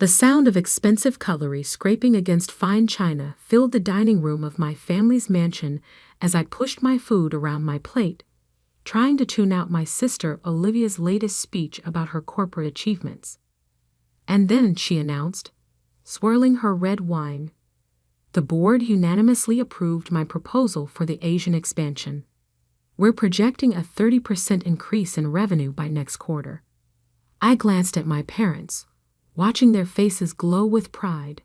The sound of expensive cutlery scraping against fine china filled the dining room of my family's mansion as I pushed my food around my plate, trying to tune out my sister Olivia's latest speech about her corporate achievements. And then she announced, swirling her red wine, the board unanimously approved my proposal for the Asian expansion. We're projecting a 30% increase in revenue by next quarter. I glanced at my parents, watching their faces glow with pride.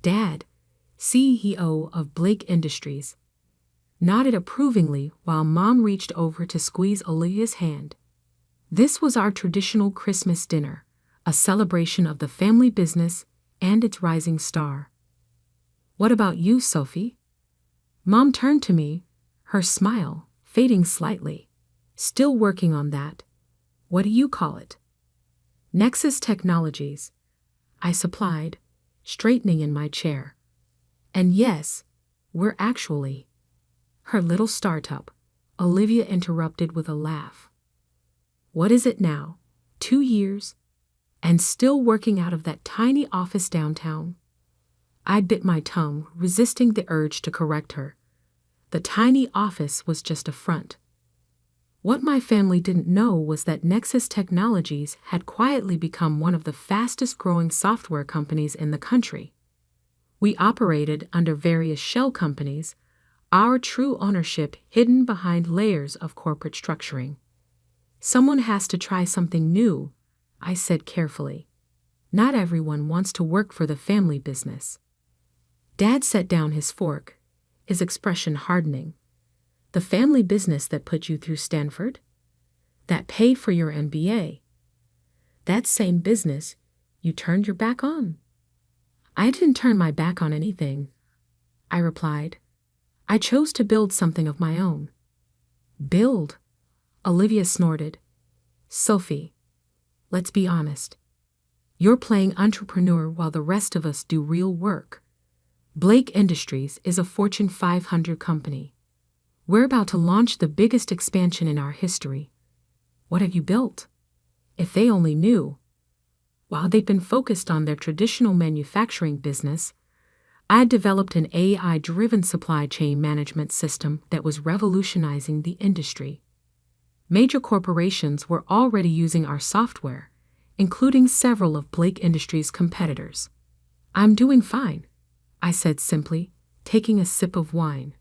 Dad, CEO of Blake Industries, nodded approvingly while Mom reached over to squeeze Olivia's hand. This was our traditional Christmas dinner, a celebration of the family business and its rising star. What about you, Sophie? Mom turned to me, her smile fading slightly. Still working on that. What do you call it? Nexus Technologies, I supplied, straightening in my chair. And yes, we're actually. Her little startup, Olivia interrupted with a laugh. What is it now? 2 years? And still working out of that tiny office downtown? I bit my tongue, resisting the urge to correct her. The tiny office was just a front. What my family didn't know was that Nexus Technologies had quietly become one of the fastest-growing software companies in the country. We operated under various shell companies, our true ownership hidden behind layers of corporate structuring. Someone has to try something new, I said carefully. Not everyone wants to work for the family business. Dad set down his fork, his expression hardening. The family business that put you through Stanford? That paid for your MBA? That same business you turned your back on? I didn't turn my back on anything, I replied. I chose to build something of my own. Build? Olivia snorted. Sophie, let's be honest. You're playing entrepreneur while the rest of us do real work. Blake Industries is a Fortune 500 company. We're about to launch the biggest expansion in our history. What have you built? If they only knew. While they've been focused on their traditional manufacturing business, I had developed an AI-driven supply chain management system that was revolutionizing the industry. Major corporations were already using our software, including several of Blake Industries' competitors. I'm doing fine, I said simply, taking a sip of wine.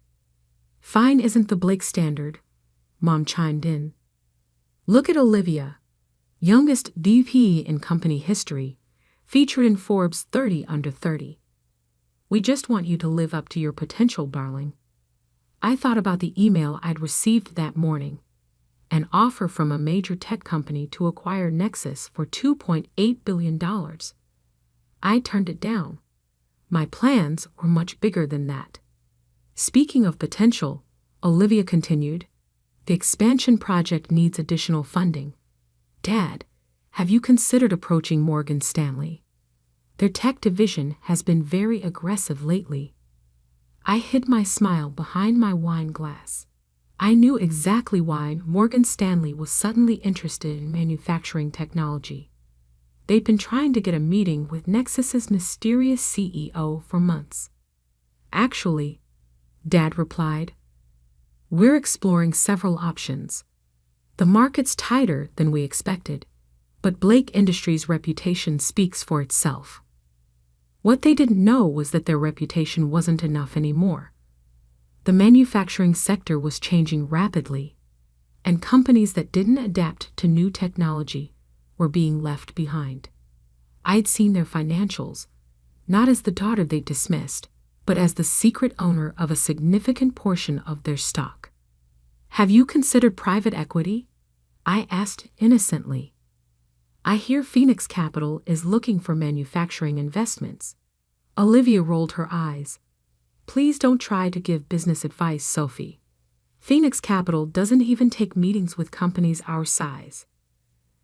Fine isn't the Blake standard, Mom chimed in. Look at Olivia, youngest VP in company history, featured in Forbes 30 Under 30. We just want you to live up to your potential, darling. I thought about the email I'd received that morning, an offer from a major tech company to acquire Nexus for $2.8 billion. I turned it down. My plans were much bigger than that. Speaking of potential, Olivia continued, the expansion project needs additional funding. Dad, have you considered approaching Morgan Stanley? Their tech division has been very aggressive lately. I hid my smile behind my wine glass. I knew exactly why Morgan Stanley was suddenly interested in manufacturing technology. They'd been trying to get a meeting with Nexus's mysterious CEO for months. Actually, Dad replied, we're exploring several options. The market's tighter than we expected, but Blake Industries' reputation speaks for itself. What they didn't know was that their reputation wasn't enough anymore. The manufacturing sector was changing rapidly, and companies that didn't adapt to new technology were being left behind. I'd seen their financials, not as the daughter they dismissed, but as the secret owner of a significant portion of their stock. Have you considered private equity? I asked innocently. I hear Phoenix Capital is looking for manufacturing investments. Olivia rolled her eyes. Please don't try to give business advice, Sophie. Phoenix Capital doesn't even take meetings with companies our size.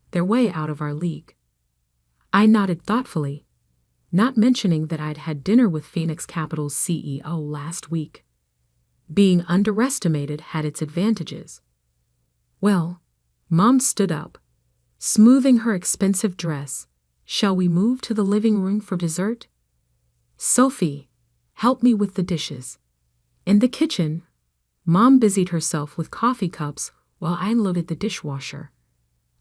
They're way out of our league. I nodded thoughtfully, not mentioning that I'd had dinner with Phoenix Capital's CEO last week. Being underestimated had its advantages. Well, Mom stood up, smoothing her expensive dress, Shall we move to the living room for dessert? Sophie, help me with the dishes. In the kitchen, Mom busied herself with coffee cups while I loaded the dishwasher,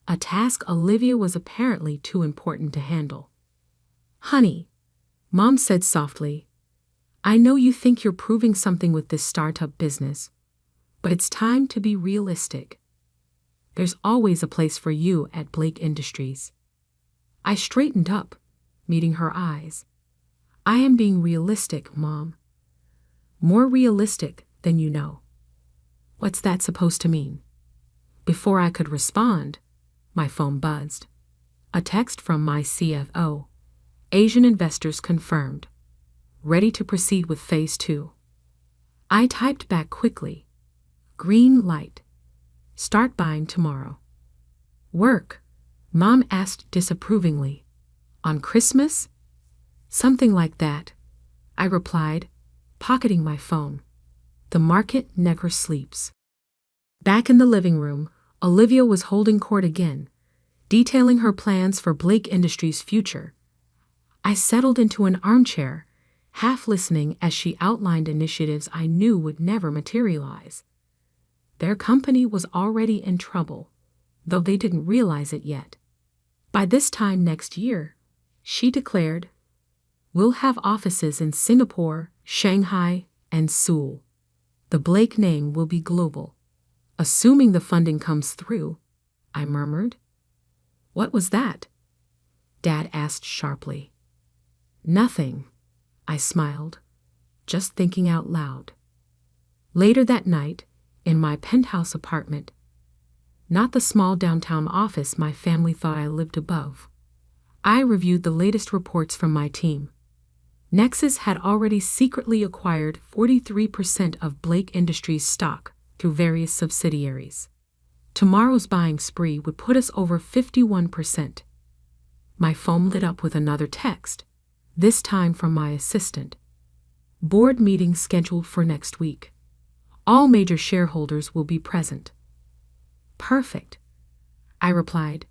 a task Olivia was apparently too important to handle. Honey, Mom said softly, I know you think you're proving something with this startup business, but it's time to be realistic. There's always a place for you at Blake Industries. I straightened up, meeting her eyes. I am being realistic, Mom. More realistic than you know. What's that supposed to mean? Before I could respond, my phone buzzed. A text from my CFO. Asian investors confirmed. Ready to proceed with phase 2. I typed back quickly. Green light. Start buying tomorrow. Work? Mom asked disapprovingly. On Christmas? Something like that, I replied, pocketing my phone. The market never sleeps. Back in the living room, Olivia was holding court again, detailing her plans for Blake Industries' future. I settled into an armchair, half listening as she outlined initiatives I knew would never materialize. Their company was already in trouble, though they didn't realize it yet. By this time next year, she declared, we'll have offices in Singapore, Shanghai, and Seoul. The Blake name will be global. Assuming the funding comes through, I murmured. What was that? Dad asked sharply. Nothing, I smiled, just thinking out loud. Later that night, in my penthouse apartment, not the small downtown office my family thought I lived above, I reviewed the latest reports from my team. Nexus had already secretly acquired 43% of Blake Industries stock through various subsidiaries. Tomorrow's buying spree would put us over 51%. My phone lit up with another text, this time from my assistant. Board meeting scheduled for next week. All major shareholders will be present. Perfect, I replied.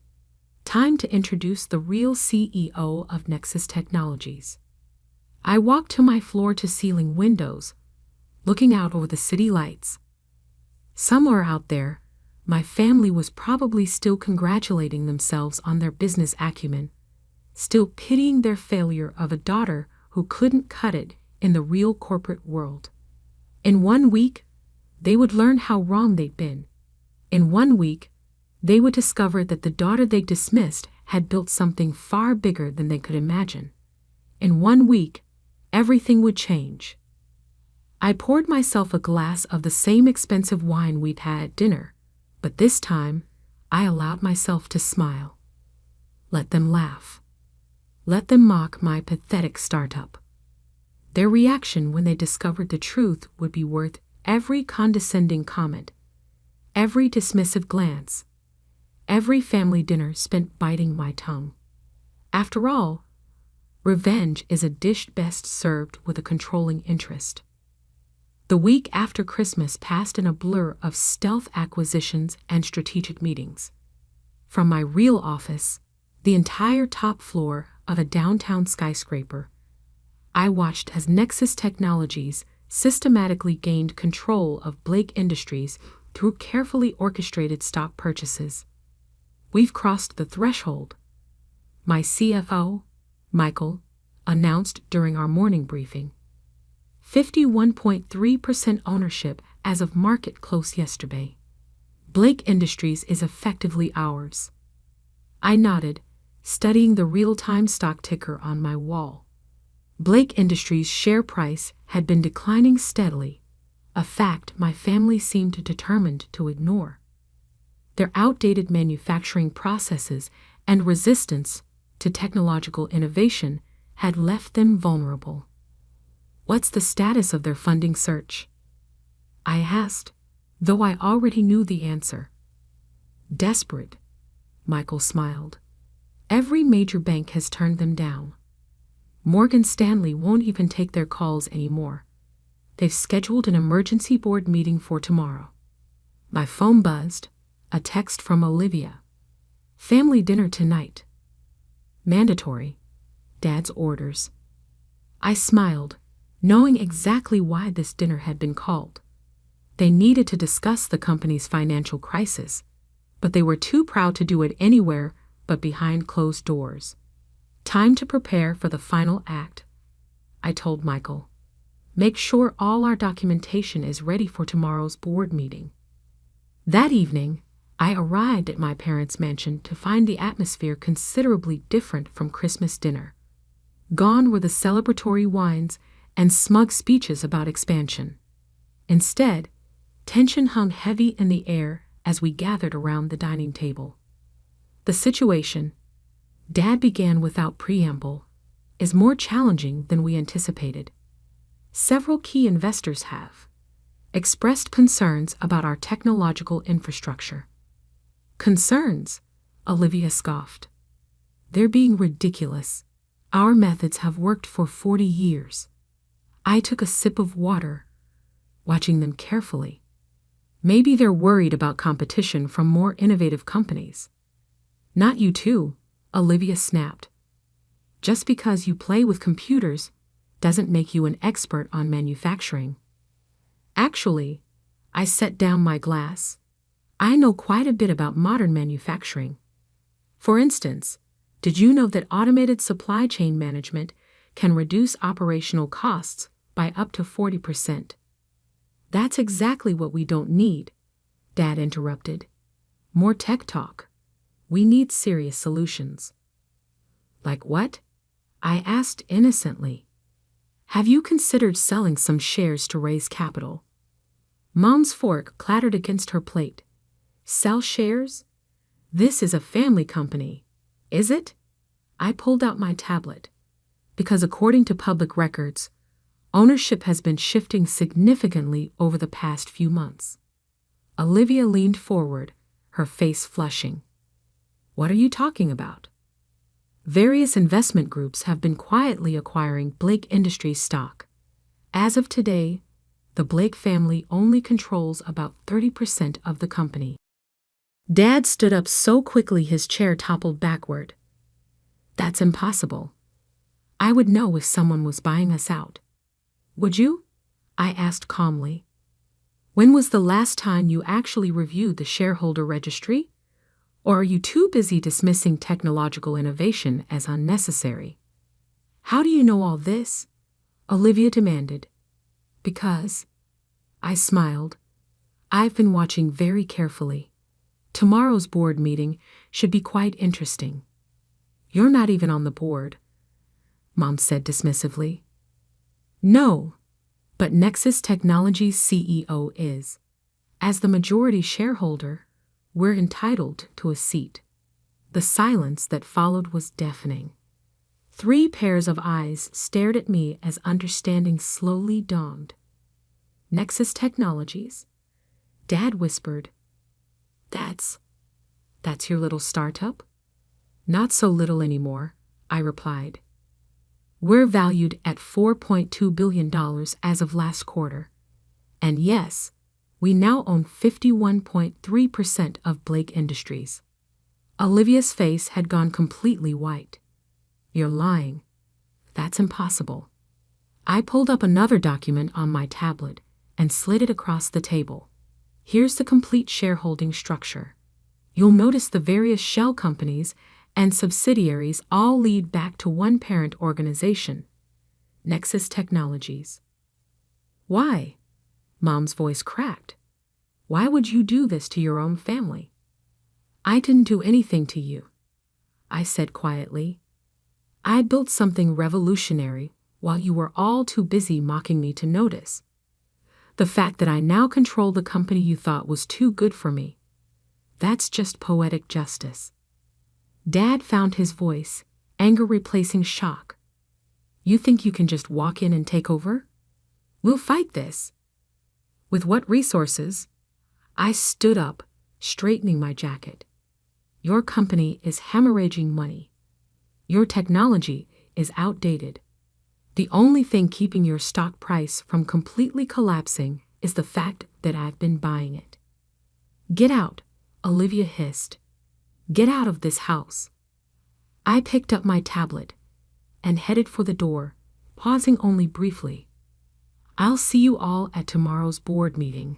Time to introduce the real CEO of Nexus Technologies. I walked to my floor-to-ceiling windows, looking out over the city lights. Somewhere out there, my family was probably still congratulating themselves on their business acumen, still pitying their failure of a daughter who couldn't cut it in the real corporate world. In 1 week, they would learn how wrong they'd been. In 1 week, they would discover that the daughter they dismissed had built something far bigger than they could imagine. In 1 week, everything would change. I poured myself a glass of the same expensive wine we'd had at dinner, but this time, I allowed myself to smile. Let them laugh. Let them mock my pathetic startup. Their reaction when they discovered the truth would be worth every condescending comment, every dismissive glance, every family dinner spent biting my tongue. After all, revenge is a dish best served with a controlling interest. The week after Christmas passed in a blur of stealth acquisitions and strategic meetings. From my real office, the entire top floor of a downtown skyscraper, I watched as Nexus Technologies systematically gained control of Blake Industries through carefully orchestrated stock purchases. We've crossed the threshold, my CFO, Michael, announced during our morning briefing. 51.3% ownership as of market close yesterday. Blake Industries is effectively ours. I nodded, studying the real-time stock ticker on my wall. Blake Industries' share price had been declining steadily, a fact my family seemed determined to ignore. Their outdated manufacturing processes and resistance to technological innovation had left them vulnerable. What's the status of their funding search? I asked, though I already knew the answer. Desperate, Michael smiled. Every major bank has turned them down. Morgan Stanley won't even take their calls anymore. They've scheduled an emergency board meeting for tomorrow. My phone buzzed, a text from Olivia. Family dinner tonight. Mandatory. Dad's orders. I smiled, knowing exactly why this dinner had been called. They needed to discuss the company's financial crisis, but they were too proud to do it anywhere but behind closed doors. Time to prepare for the final act, I told Michael. Make sure all our documentation is ready for tomorrow's board meeting. That evening, I arrived at my parents' mansion to find the atmosphere considerably different from Christmas dinner. Gone were the celebratory wines and smug speeches about expansion. Instead, tension hung heavy in the air as we gathered around the dining table. The situation, Dad began without preamble, is more challenging than we anticipated. Several key investors have expressed concerns about our technological infrastructure. Concerns? Olivia scoffed. They're being ridiculous. Our methods have worked for 40 years. I took a sip of water, watching them carefully. Maybe they're worried about competition from more innovative companies. Not you too, Olivia snapped. Just because you play with computers doesn't make you an expert on manufacturing. Actually, I set down my glass. I know quite a bit about modern manufacturing. For instance, did you know that automated supply chain management can reduce operational costs by up to 40%? That's exactly what we don't need, Dad interrupted. More tech talk. We need serious solutions. Like what? I asked innocently. Have you considered selling some shares to raise capital? Mom's fork clattered against her plate. Sell shares? This is a family company, is it? I pulled out my tablet. Because according to public records, ownership has been shifting significantly over the past few months. Olivia leaned forward, her face flushing. What are you talking about? Various investment groups have been quietly acquiring Blake Industries stock. As of today, the Blake family only controls about 30% of the company. Dad stood up so quickly his chair toppled backward. That's impossible. I would know if someone was buying us out. Would you? I asked calmly. When was the last time you actually reviewed the shareholder registry? Or are you too busy dismissing technological innovation as unnecessary? How do you know all this? Olivia demanded. Because, I smiled, I've been watching very carefully. Tomorrow's board meeting should be quite interesting. You're not even on the board, Mom said dismissively. No, but Nexus Technologies' CEO is. As the majority shareholder, we're entitled to a seat. The silence that followed was deafening. 3 pairs of eyes stared at me as understanding slowly dawned. Nexus Technologies? Dad whispered. That's your little startup? Not so little anymore, I replied. We're valued at $4.2 billion as of last quarter. And yes, we now own 51.3% of Blake Industries. Olivia's face had gone completely white. You're lying. That's impossible. I pulled up another document on my tablet and slid it across the table. Here's the complete shareholding structure. You'll notice the various shell companies and subsidiaries all lead back to one parent organization, Nexus Technologies. Why? Mom's voice cracked. Why would you do this to your own family? I didn't do anything to you, I said quietly. I built something revolutionary while you were all too busy mocking me to notice. The fact that I now control the company you thought was too good for me. That's just poetic justice. Dad found his voice, anger replacing shock. You think you can just walk in and take over? We'll fight this. With what resources? I stood up, straightening my jacket. Your company is hemorrhaging money. Your technology is outdated. The only thing keeping your stock price from completely collapsing is the fact that I've been buying it. Get out, Olivia hissed. Get out of this house. I picked up my tablet and headed for the door, pausing only briefly. I'll see you all at tomorrow's board meeting.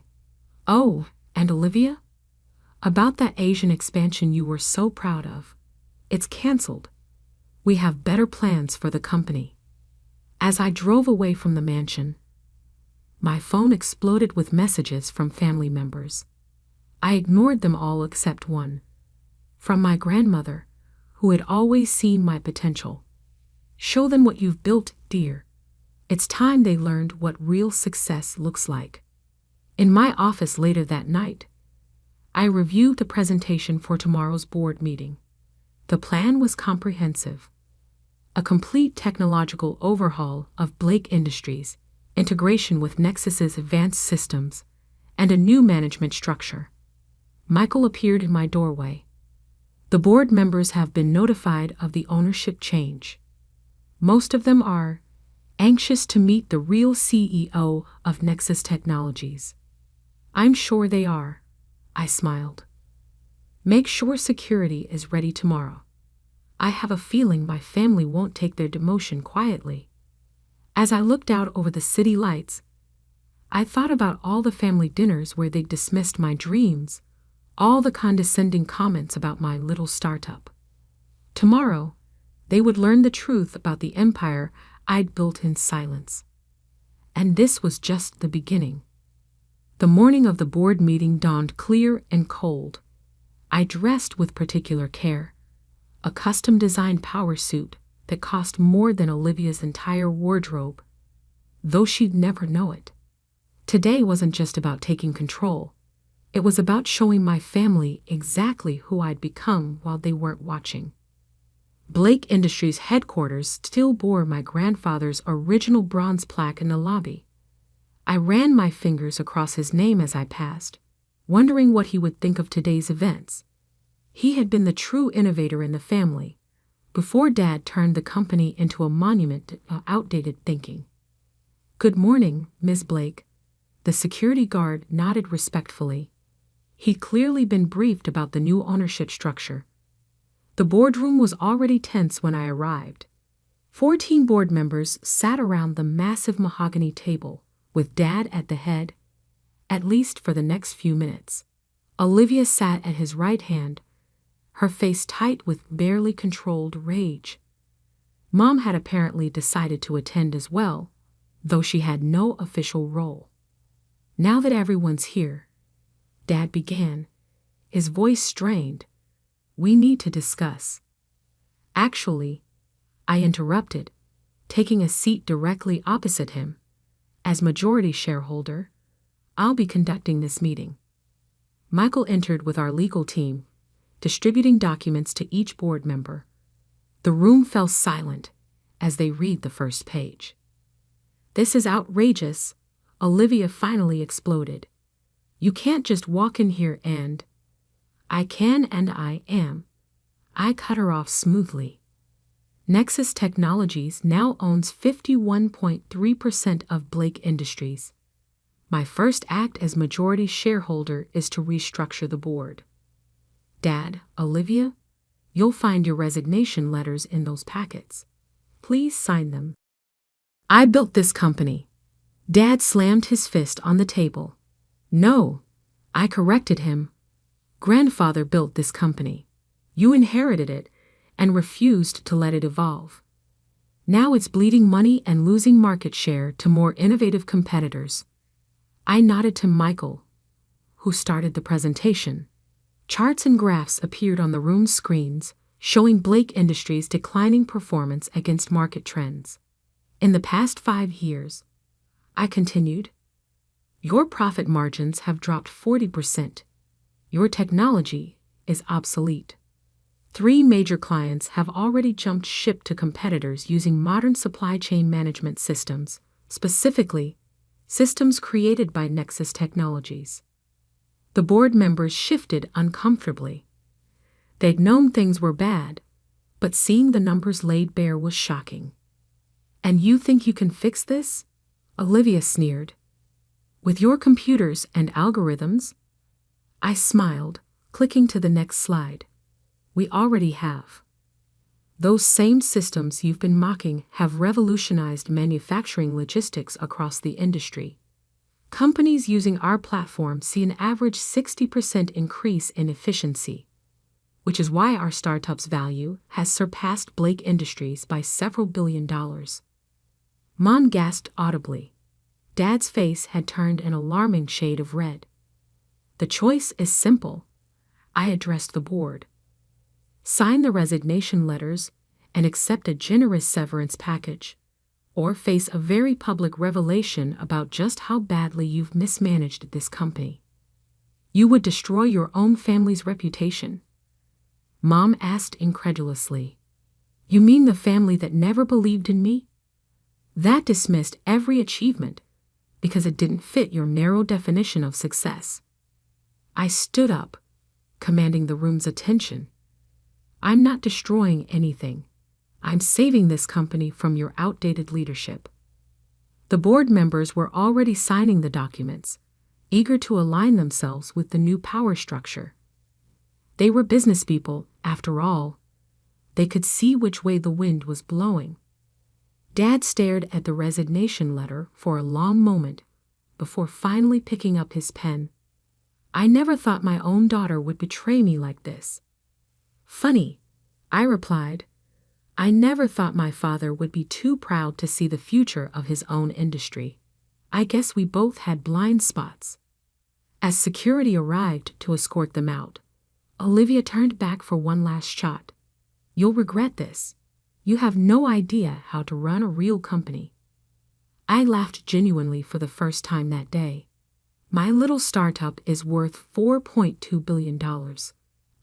Oh, and Olivia? About that Asian expansion you were so proud of. It's canceled. We have better plans for the company. As I drove away from the mansion, my phone exploded with messages from family members. I ignored them all except one. From my grandmother, who had always seen my potential. Show them what you've built, dear. It's time they learned what real success looks like. In my office later that night, I reviewed the presentation for tomorrow's board meeting. The plan was comprehensive. A complete technological overhaul of Blake Industries, integration with Nexus's advanced systems, and a new management structure. Michael appeared in my doorway. The board members have been notified of the ownership change. Most of them are anxious to meet the real CEO of Nexus Technologies. I'm sure they are, I smiled. Make sure security is ready tomorrow. I have a feeling my family won't take their demotion quietly. As I looked out over the city lights, I thought about all the family dinners where they dismissed my dreams, all the condescending comments about my little startup. Tomorrow, they would learn the truth about the empire I'd built in silence. And this was just the beginning. The morning of the board meeting dawned clear and cold. I dressed with particular care. A custom-designed power suit that cost more than Olivia's entire wardrobe, though she'd never know it. Today wasn't just about taking control. It was about showing my family exactly who I'd become while they weren't watching. Blake Industries headquarters still bore my grandfather's original bronze plaque in the lobby. I ran my fingers across his name as I passed, wondering what he would think of today's events. He had been the true innovator in the family, before Dad turned the company into a monument to outdated thinking. Good morning, Ms. Blake. The security guard nodded respectfully. He'd clearly been briefed about the new ownership structure. The boardroom was already tense when I arrived. 14 board members sat around the massive mahogany table, with Dad at the head, at least for the next few minutes. Olivia sat at his right hand, her face tight with barely controlled rage. Mom had apparently decided to attend as well, though she had no official role. Now that everyone's here, Dad began, his voice strained. We need to discuss. Actually, I interrupted, taking a seat directly opposite him. As majority shareholder, I'll be conducting this meeting. Michael entered with our legal team, distributing documents to each board member. The room fell silent as they read the first page. This is outrageous, Olivia finally exploded. You can't just walk in here and... I can and I am. I cut her off smoothly. Nexus Technologies now owns 51.3% of Blake Industries. My first act as majority shareholder is to restructure the board. Dad, Olivia, you'll find your resignation letters in those packets. Please sign them. I built this company. Dad slammed his fist on the table. No, I corrected him. Grandfather built this company. You inherited it and refused to let it evolve. Now it's bleeding money and losing market share to more innovative competitors. I nodded to Michael, who started the presentation. Charts and graphs appeared on the room's screens, showing Blake Industries' declining performance against market trends. In the past 5 years, I continued, your profit margins have dropped 40%. Your technology is obsolete. 3 major clients have already jumped ship to competitors using modern supply chain management systems, specifically, systems created by Nexus Technologies. The board members shifted uncomfortably. They'd known things were bad, but seeing the numbers laid bare was shocking. And you think you can fix this? Olivia sneered. With your computers and algorithms? I smiled, clicking to the next slide. We already have. Those same systems you've been mocking have revolutionized manufacturing logistics across the industry. Companies using our platform see an average 60% increase in efficiency, which is why our startup's value has surpassed Blake Industries by several $billion. Mom gasped audibly. Dad's face had turned an alarming shade of red. The choice is simple, I addressed the board. Sign the resignation letters and accept a generous severance package, or face a very public revelation about just how badly you've mismanaged this company. You would destroy your own family's reputation. Mom asked incredulously. You mean the family that never believed in me? That dismissed every achievement because it didn't fit your narrow definition of success. I stood up, commanding the room's attention. I'm not destroying anything. I'm saving this company from your outdated leadership. The board members were already signing the documents, eager to align themselves with the new power structure. They were business people, after all. They could see which way the wind was blowing. Dad stared at the resignation letter for a long moment before finally picking up his pen. I never thought my own daughter would betray me like this. Funny, I replied. I never thought my father would be too proud to see the future of his own industry. I guess we both had blind spots. As security arrived to escort them out, Olivia turned back for one last shot. You'll regret this. You have no idea how to run a real company. I laughed genuinely for the first time that day. My little startup is worth $4.2 billion.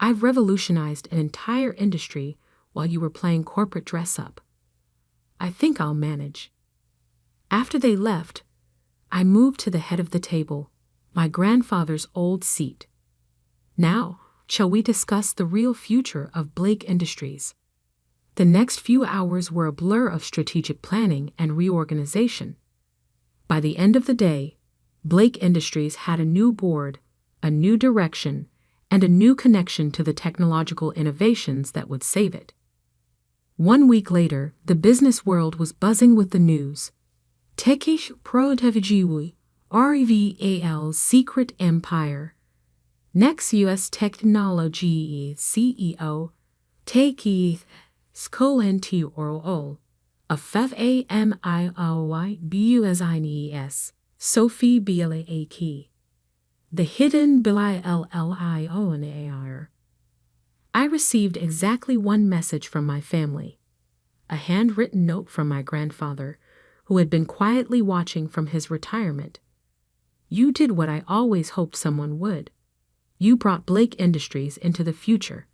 I've revolutionized an entire industry while you were playing corporate dress-up. I think I'll manage. After they left, I moved to the head of the table, my grandfather's old seat. Now, shall we discuss the real future of Blake Industries? The next few hours were a blur of strategic planning and reorganization. By the end of the day, Blake Industries had a new board, a new direction, and a new connection to the technological innovations that would save it. 1 week later, the business world was buzzing with the news. Techish Protevijiwi, REVAL Secret Empire. Next U.S. Technology CEO, Techi Skolentiorol, a FAMIOYBUSINES, Sophie Bialaki. The hidden Bilionar. I received exactly one message from my family, a handwritten note from my grandfather, who had been quietly watching from his retirement. You did what I always hoped someone would. You brought Blake Industries into the future.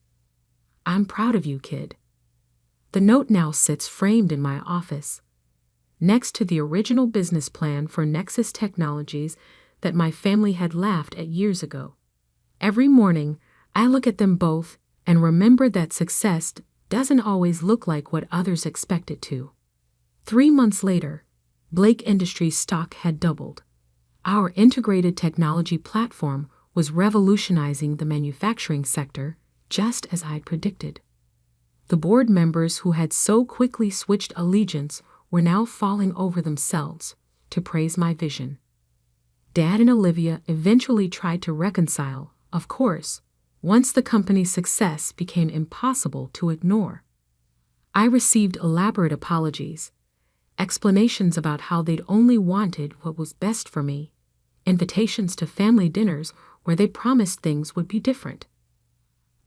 I'm proud of you, kid. The note now sits framed in my office, next to the original business plan for Nexus Technologies that my family had laughed at years ago. Every morning, I look at them both and remember that success doesn't always look like what others expect it to. 3 months later, Blake Industries stock had doubled. Our integrated technology platform was revolutionizing the manufacturing sector, just as I'd predicted. The board members who had so quickly switched allegiance were now falling over themselves to praise my vision. Dad and Olivia eventually tried to reconcile, of course, once the company's success became impossible to ignore. I received elaborate apologies, explanations about how they'd only wanted what was best for me, invitations to family dinners where they promised things would be different.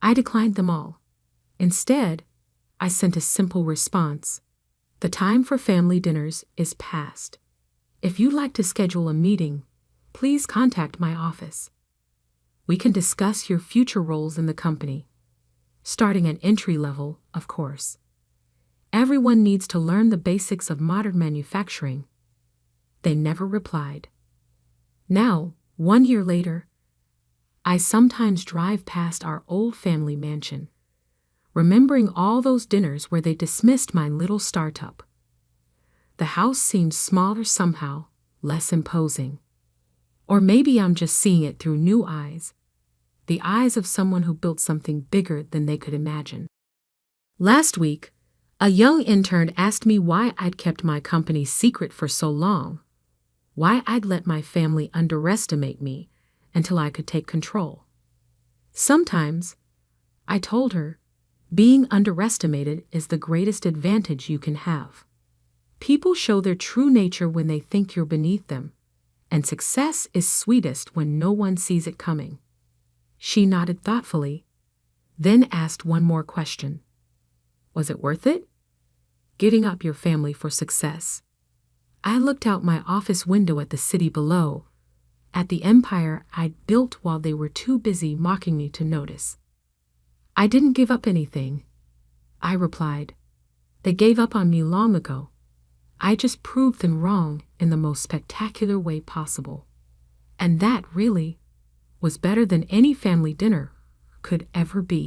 I declined them all. Instead, I sent a simple response. The time for family dinners is past. If you'd like to schedule a meeting, please contact my office. We can discuss your future roles in the company, starting at entry level, of course. Everyone needs to learn the basics of modern manufacturing. They never replied. Now, 1 year later, I sometimes drive past our old family mansion, remembering all those dinners where they dismissed my little startup. The house seems smaller somehow, less imposing. Or maybe I'm just seeing it through new eyes, the eyes of someone who built something bigger than they could imagine. Last week, A young intern asked me why I'd kept my company secret for so long, why I'd let my family underestimate me until I could take control. Sometimes, I told her, being underestimated is the greatest advantage you can have. People show their true nature when they think you're beneath them, and success is sweetest when no one sees it coming. She nodded thoughtfully, then asked one more question. Was it worth it? Giving up your family for success. I looked out my office window at the city below, at the empire I'd built while they were too busy mocking me to notice. I didn't give up anything, I replied. They gave up on me long ago. I just proved them wrong in the most spectacular way possible. And that, really, was better than any family dinner could ever be.